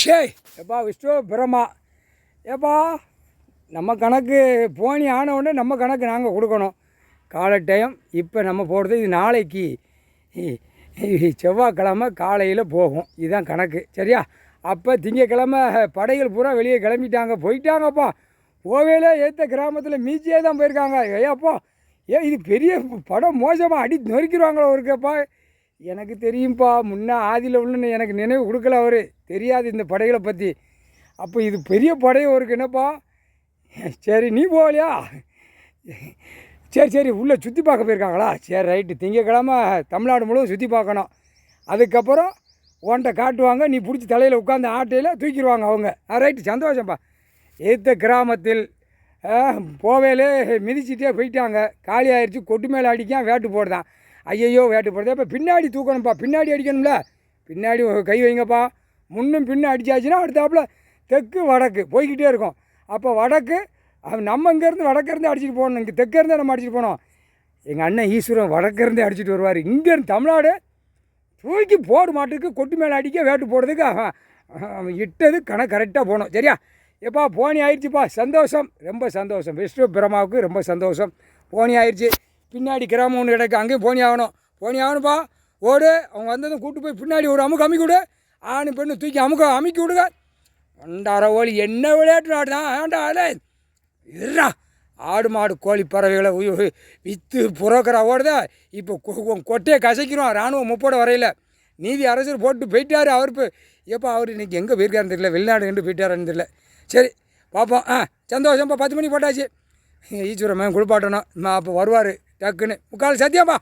ஷேய் எப்பா விஷ்ணு பிரம்மா ஏப்பா நம்ம கணக்கு போனி ஆன உடனே நம்ம கணக்கு நாங்கள் கொடுக்கணும் காலை டைம். இப்போ நம்ம போகிறது இது நாளைக்கு செவ்வாய்க்கிழமை காலையில் போகும், இதுதான் கணக்கு சரியா. அப்போ திங்கக்கிழமை படைகள் பூரா வெளியே போயிட்டாங்கப்பா. போவேலே ஏற்ற கிராமத்தில் மீச்சியே தான் போயிருக்காங்க. ஏப்பா இது பெரிய படம் மோசமாக அடி நொறுக்கிடுவாங்களோ ஒருக்கப்பா. எனக்கு தெரியும்ப்பா, முன்னே ஆதியில் உள்ளன்னு எனக்கு நினைவு கொடுக்கல, அவர் தெரியாது இந்த படைகளை பற்றி. அப்போ இது பெரிய படை ஒருக்கு என்னப்பா. சரி நீ போகலையா? சரி உள்ளே சுற்றி பார்க்க போயிருக்காங்களா? சரி ரைட்டு, திங்கக்கிழமை தமிழ்நாடு முழுவதும் சுற்றி பார்க்கணும். அதுக்கப்புறம் உன்ட்ட காட்டுவாங்க, நீ பிடிச்சி தலையில் உட்காந்து ஆட்டையில் தூக்கிடுவாங்க அவங்க. ரைட்டு சந்தோஷம்ப்பா. ஏற்ற கிராமத்தில் போவேலே மிதிச்சிட்டே போயிட்டாங்க, காலி ஆயிடுச்சு. கொட்டு மேலே அடிக்கான், வேட்டு போடுதான். ஐயையோ வேட்டு போடுறது. இப்போ பின்னாடி தூக்கணும்ப்பா, பின்னாடி அடிக்கணும்ல. பின்னாடி கை வைங்கப்பா. முன்னும் பின்னும் அடித்தாச்சுன்னா அடுத்தாப்புல தெற்கு வடக்கு போய்கிட்டே இருக்கும். அப்போ வடக்கு நம்ம இங்கேருந்து வடக்கேருந்து அடிச்சுட்டு போகணும், இங்கே தெற்கேருந்தே நம்ம அடிச்சுட்டு போனோம். எங்கள் அண்ணன் ஈஸ்வரன் வடக்கேருந்தே அடிச்சுட்டு வருவார். இங்கேருந்து தமிழ்நாடு தூக்கி போடு மாட்டுக்கு கொட்டு மேலே அடிக்க வேட்டு போடுறதுக்கு அவன் இட்டது கரெக்டாக போகணும் சரியா. எப்பா போனி ஆயிடுச்சுப்பா, சந்தோஷம், ரொம்ப சந்தோஷம். விஷ்ணு பிரம்மாவுக்கு ரொம்ப சந்தோஷம். போனி ஆயிடுச்சு. பின்னாடி கிராமம் ஒன்று கிடக்கு, அங்கேயும் போனி ஆகணும்ப்பா. ஓடு, அவங்க வந்ததும் கூப்பிட்டு போய் பின்னாடி ஒரு அமுக்கி விடு. ஆணு பெண்ணு தூக்கி அமுக்கி விடுங்க. 2.5 ஓலி என்ன விளையாட்டு ஆடுதான் ஏன்டா அதே இருறா. ஆடு மாடு கோழி பறவைகளை விற்று புரோக்கரா ஓடுதா. இப்போ கொட்டையை கசைக்கிறோம் இராணுவம் முப்போட வரையில். நீதி அரசர் போட்டு போயிட்டார். அவர் எப்போ அவர் இன்றைக்கி எங்கே போயிருக்காருன்னு தெரியல, வெளிநாடு கண்டு போயிட்டாருன்னு தெரியல. சரி பார்ப்போம். சந்தோஷம்ப்பா. 10 மணி போட்டாச்சு. ஈஸ்வரன் குளிப்பாட்டணும். அப்போ வருவார் டக்குன்னு. முக்கால் சத்தியம்ப்பா.